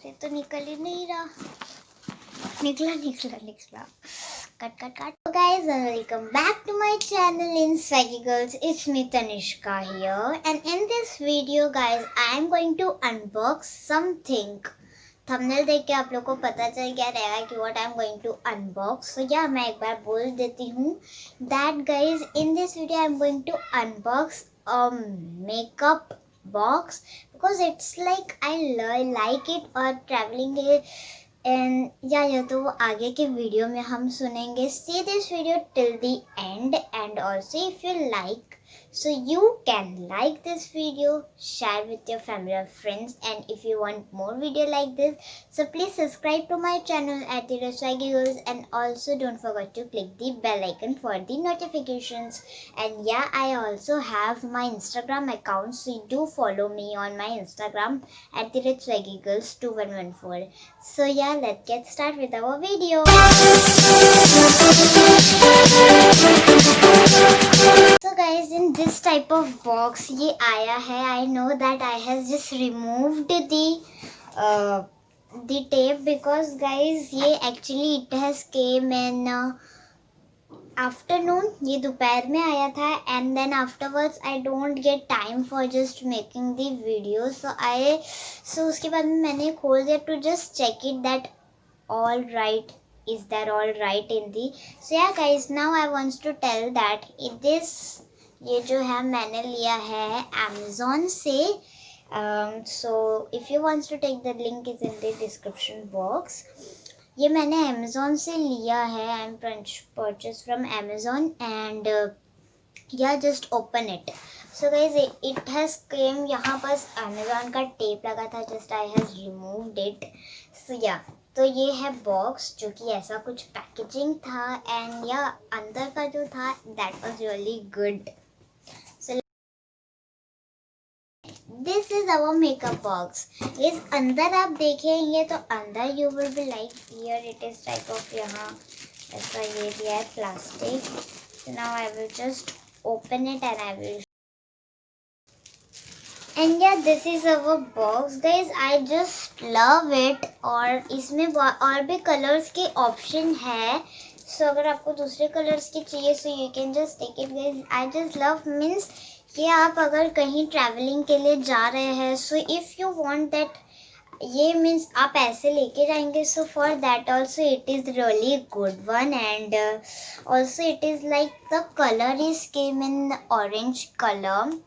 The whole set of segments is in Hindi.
ये तो निकल ही नहीं रहा. निकला. Cut. So guys, welcome back to my channel in Swaggy Girls. It's me Tanishka here, and in this video guys, I am going to unbox something. Thumbnail देख के आप लोग को पता चल गया रहेगा कि what I'm going to unbox. So yeah, मैं एक बार बोल देती हूँ that guys, in this video I'm going to unbox a makeup box because it's like I like it or traveling and या तो वो आगे के वीडियो में हम सुनेंगे. See this video till the end and also if you like so you can like this video, share with your family or friends, and if you want more video like this, so please subscribe to my channel at the Swaggy Girls, and also don't forget to click the bell icon for the notifications. And yeah, I also have my Instagram account, so do follow me on my Instagram at the Swaggy Girls 2114. So yeah, let's get started with our video. So guys, in this type of box ये आया है. I know that I has just removed the tape because guys ये actually it has came in afternoon. ये दोपहर में आया था and then afterwards I don't get time for just making the video. So उसके बाद में मैंने खोल दिया to just check it that all right. Is that all right in the. So yeah guys, now I want to tell that ये जो है मैंने लिया है Amazon से. So if you want to take the link is in the description box. ये मैंने Amazon से लिया है. I'm purchased from Amazon and yeah, just open it. So guys, it has came यहाँ पर Amazon का टेप लगा था. Just I has removed it. So yeah, तो ये है बॉक्स जो कि ऐसा कुछ पैकेजिंग था एंड या अंदर का जो था that was really good. So this is our makeup box. इस अंदर आप देखेंगे तो अंदर you will be like here it is type of यहाँ ऐसा ये दिया है plastic. So now I will just open it and I will. And yeah, this is our box guys. I just love it. और इसमें और भी कलर्स के ऑप्शन है. सो अगर आपको दूसरे कलर्स की चाहिए so you can just take it guys. I just love means कि आप अगर कहीं ट्रैवलिंग के लिए जा रहे हैं so if you want that ये मीन्स आप ऐसे लेके जाएंगे. So for that also it is really good one and also it is like the colour is came in orange colour.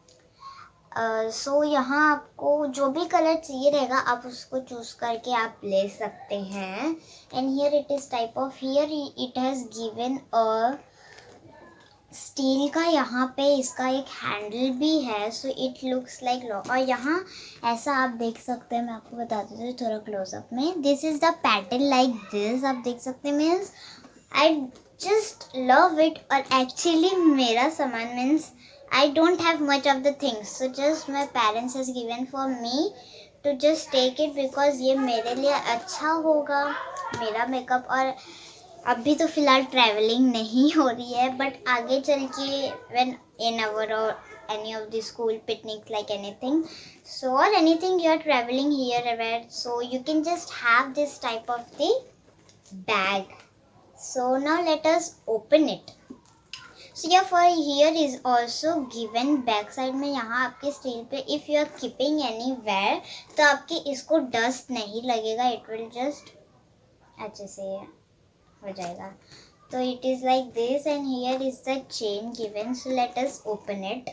So यहाँ आपको जो भी कलर चाहिए रहेगा आप उसको चूज़ करके आप ले सकते हैं. And here it is type of here it has given a steel का यहाँ पे इसका एक हैंडल भी है. सो इट लुक्स लाइक और यहाँ ऐसा आप देख सकते हैं. मैं आपको बता देती हूँ थोड़ा क्लोजअप में. This is the pattern like this आप देख सकते हैं. Means I just love it. और एक्चुअली मेरा सामान means I don't have much of the things, so just my parents has given for me to just take it because ये मेरे लिए अच्छा होगा मेरा मेकअप. और अभी तो फ़िलहाल ट्रैवलिंग नहीं हो रही है बट आगे चल के when in our or any of the school picnics like anything so or anything you are traveling here where so you can just have this type of the bag. So now let us open it. So yeah, for here is also given back side में यहाँ आपके स्टील पे if you are keeping anywhere तो आपके इसको डस्ट नहीं लगेगा. इट विल जस्ट अच्छे से हो जाएगा. तो it is like this and here is the chain given. So let us open it.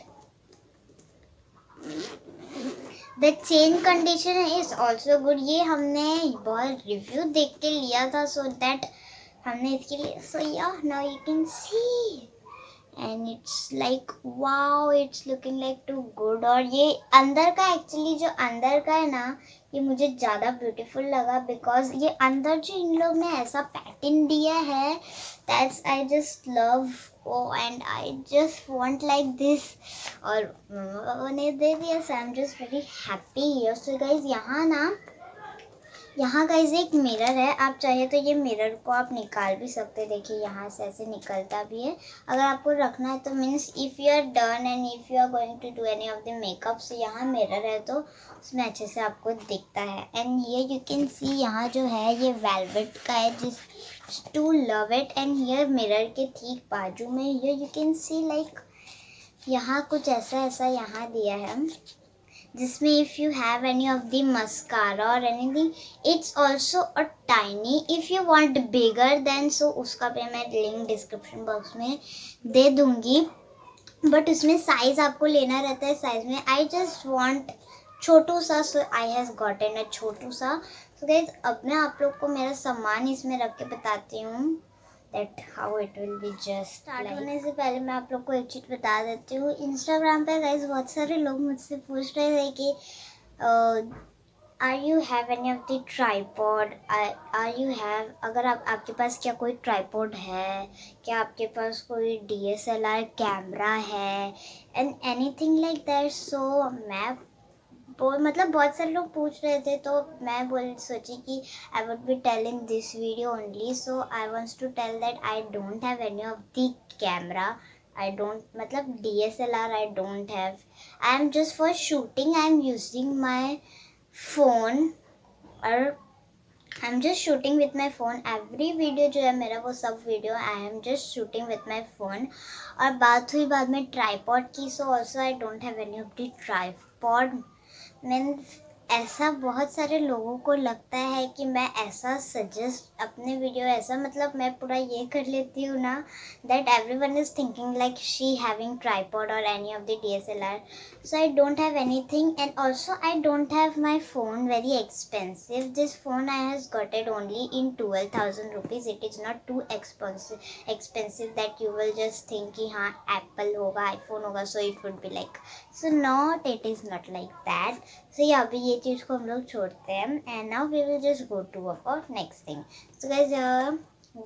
The chain condition is also good. ये हमने बहुत रिव्यू देख के लिया था सो दैट हमने इसके लिए. So yeah now you can see and it's like wow it's looking like too good. और ये अंदर का एक्चुअली जो अंदर का है ना ये मुझे ज़्यादा ब्यूटीफुल लगा बिकॉज ये अंदर जो इन लोग ने ऐसा पैटर्न दिया है that's I just love. Oh and I just want like this. और मम्मा ने दे दिया. So I am just very happy here. So guys यहाँ ना यहाँ गाइस एक मिरर है, आप चाहे तो ये मिरर को आप निकाल भी सकते हैं। देखिए यहाँ से ऐसे निकलता भी है। अगर आपको रखना है तो means if you are done and if you are going to do any of the makeup, so यहाँ मिरर है तो उसमें अच्छे से आपको दिखता है। And here you can see यहाँ जो है ये वेलवेट का है, जिस to love it. And here mirror के ठीक बाजू में here you can see like यहाँ कुछ ऐसा ऐसा यहाँ दिया है, जिसमें if you have any of the mascara और anything, it's also a tiny. If you want bigger then, so उसका भी मैं लिंक डिस्क्रिप्शन बॉक्स में दे दूँगी। बट उसमें साइज़ आपको लेना रहता है। साइज़ में आई जस्ट वांट छोटू सा, सो आई हैज़ गॉटन अ छोटू सा। तो गाइस अब मैं आप लोग को मेरा सामान इसमें रख के बताती हूँ that how it will be. Just start होने से पहले मैं आप लोग को एक चीज़ बता देती हूँ। इंस्टाग्राम पे गाइस बहुत सारे लोग मुझसे पूछ रहे थे कि are you have any of the tripod, are you have, अगर आपके पास क्या कोई ट्राईपॉड है, क्या आपके पास कोई DSLR कैमरा है एंड एनीथिंग लाइक दैट। सो मैं मतलब बहुत सारे लोग पूछ रहे थे, तो मैं सोची कि I would be tell in this video only. So I wants to tell that I don't have any of the camera, I don't, मतलब DSLR I don't have. I am just for shooting, I am using my phone, और I am just shooting with my phone. Every video जो है मेरा वो सब video I am just shooting with my phone. और बात हुई बाद में ट्राईपॉड की, so also I don't have any of the tripod. Means ऐसा बहुत सारे लोगों को लगता है कि मैं ऐसा सजेस्ट अपने वीडियो ऐसा, मतलब मैं पूरा ये कर लेती हूँ ना that everyone is thinking like she having tripod और any of the DSLR। So I don't have anything and also I don't have my phone very expensive. This phone I has got it only in 12,000 rupees. It is not too expensive that you will just think कि हाँ एप्पल होगा, आईफोन होगा, so it would be like, so not, it is not like that. सो ये अभी ये चीज़ को हम लोग छोड़ते हैं and now we will just go to about next thing. So guys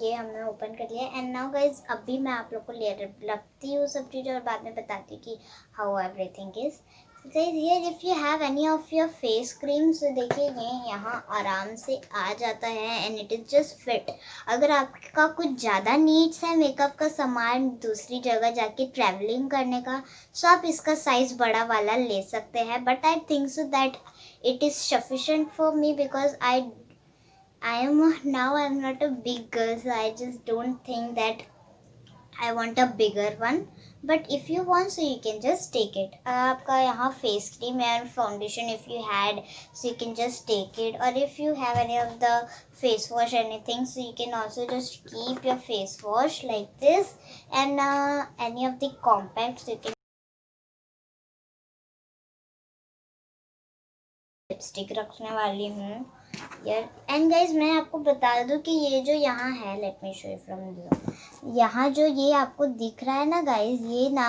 ये हमने ओपन कर लिया एंड नाउ गाइज अभी मैं आप लोग को ले रखती हूँ सब चीज़ें और बाद में बताती हूँ कि how everything is. Guys here if you have any of your face creams, देखिए ये यहाँ आराम से आ जाता है and it is just fit. अगर आपका कुछ ज़्यादा नीड्स है मेकअप का सामान दूसरी जगह जाके ट्रैवलिंग करने का, सो आप इसका साइज़ बड़ा वाला ले सकते हैं। But I think so that it is sufficient for me because I am now, I am not a big girl, so I just don't think that I want a bigger one. But if you want, so you can just take it. आपका यहाँ face cream and foundation if you had, so you can just take it. Or if you have any of the face wash anything, so you can also just keep your face wash like this. And any of the compacts you can lipstick रखने वाली हूँ यार। एंड गाइज मैं आपको बता दूँ कि ये जो यहाँ है, let me show you from the, यहाँ जो ये आपको दिख रहा है ना गाइज, ये ना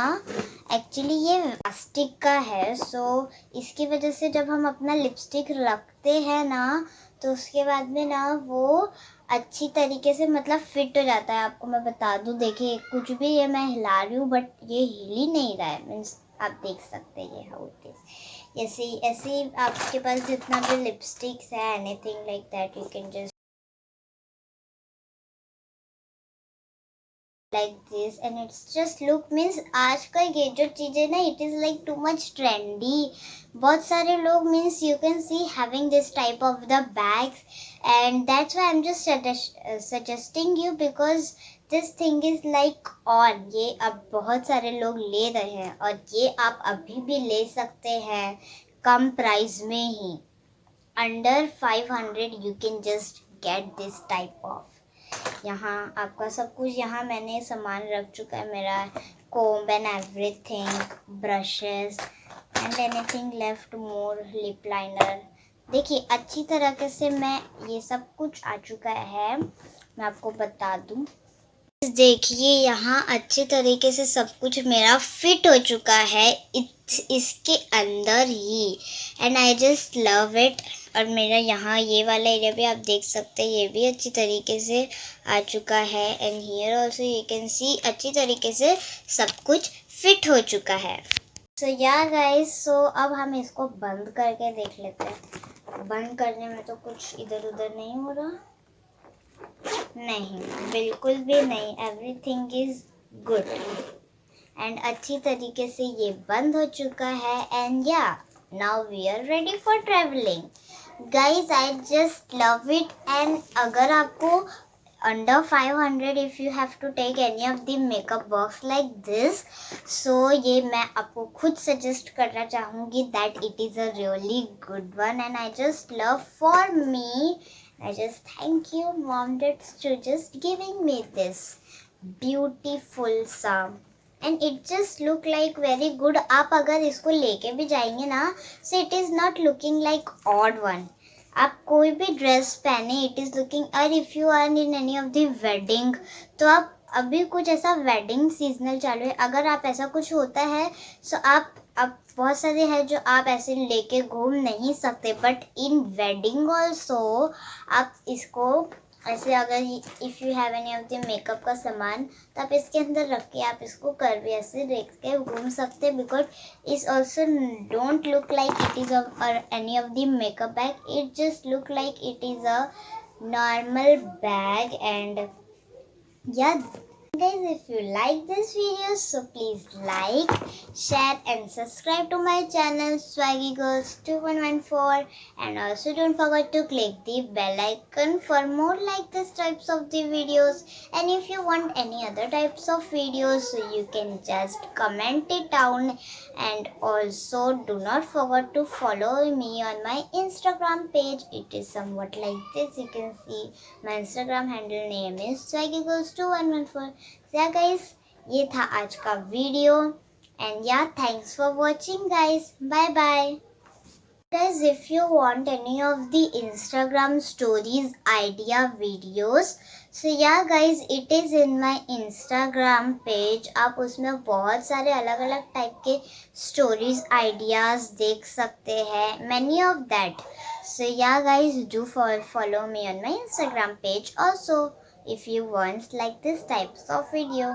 एक्चुअली ये प्लास्टिक का है। सो इसकी वजह से जब हम अपना लिपस्टिक रखते हैं ना, तो उसके बाद में ना वो अच्छी तरीके से मतलब फिट हो जाता है। आपको मैं बता दूँ, देखिए कुछ भी ये मैं हिला रही हूँ बट ये हिल ही नहीं रहा है। मीन्स आप देख सकते हैं ये हाउ इट इज़। ऐसे ही आपके पास जितना भी लिपस्टिक्स है anything like that, you can just like this and it's just look, means आजकल ये जो चीज़ें ना it is like too much trendy। बहुत सारे लोग means you can see having this type of the bags and that's why I'm just suggesting you because this thing is like on। ये अब बहुत सारे लोग ले रहे हैं और ये आप अभी भी ले सकते हैं कम प्राइस में ही। Under 500 you can just get this type of। यहाँ आपका सब कुछ, यहाँ मैंने सामान रख चुका है, मेरा comb and everything, brushes and anything left more, lip liner. देखिए अच्छी तरीके से मैं ये सब कुछ आ चुका है, मैं आपको बता दूँ। देखिए यहाँ अच्छे तरीके से सब कुछ मेरा फिट हो चुका है इसके अंदर ही and I just love it. और मेरा यहाँ ये वाला एरिया भी आप देख सकते हैं, ये भी अच्छी तरीके से आ चुका है and here also you can सी अच्छी तरीके से सब कुछ फिट हो चुका है। सो या गाइस, सो अब हम इसको बंद करके देख लेते हैं। बंद करने में तो कुछ इधर उधर नहीं हो रहा, नहीं बिल्कुल भी नहीं, एवरीथिंग इज गुड एंड अच्छी तरीके से ये बंद हो चुका है। And yeah now we are ready for travelling guys, I just love it. And अगर आपको under 500 if you have to take any of the makeup box like this, so ये मैं आपको खुद suggest करना चाहूँगी that it is a really good one and I just love for me, I just thank you mom that's to just giving me this beautiful sum and it just look like very good। आप अगर इसको लेके भी जाएंगे ना, so it is not looking like odd one। आप कोई भी ड्रेस पहने इट इज़ लुकिंग, और if you are in any of the wedding, तो आप अभी कुछ ऐसा वेडिंग सीजनल चालू है, अगर आप ऐसा कुछ होता है सो आप अब बहुत सारे हैं जो आप ऐसे लेके घूम नहीं सकते, बट इन वेडिंग ऑल्सो आप इसको ऐसे, अगर if you have any of the makeup का सामान तो आप इसके अंदर रख के आप इसको कर भी ऐसे देख के घूम सकते हैं, because is also don't look like it is और any of the makeup bag, it just look like it is a normal bag. And yeah guys, if you like this video so please like, share and subscribe to my channel Swaggy Girls 2114 and also don't forget to click the bell icon for more like this types of the videos, and if you want any other types of videos so you can just comment it down, and also do not forget to follow me on my Instagram page, it is somewhat like this, you can see my Instagram handle name is Swaggy Girls 2114। या गाइस, ये था आज का video and yeah thanks for watching guys, bye bye guys. If you want any of the Instagram stories idea videos, so yeah guys it is in my Instagram page, आप उसमें बहुत सारे अलग अलग टाइप के स्टोरीज आइडियाज़ देख सकते हैं, many of that. So yeah guys do follow me on my Instagram page also if you want like this types of video।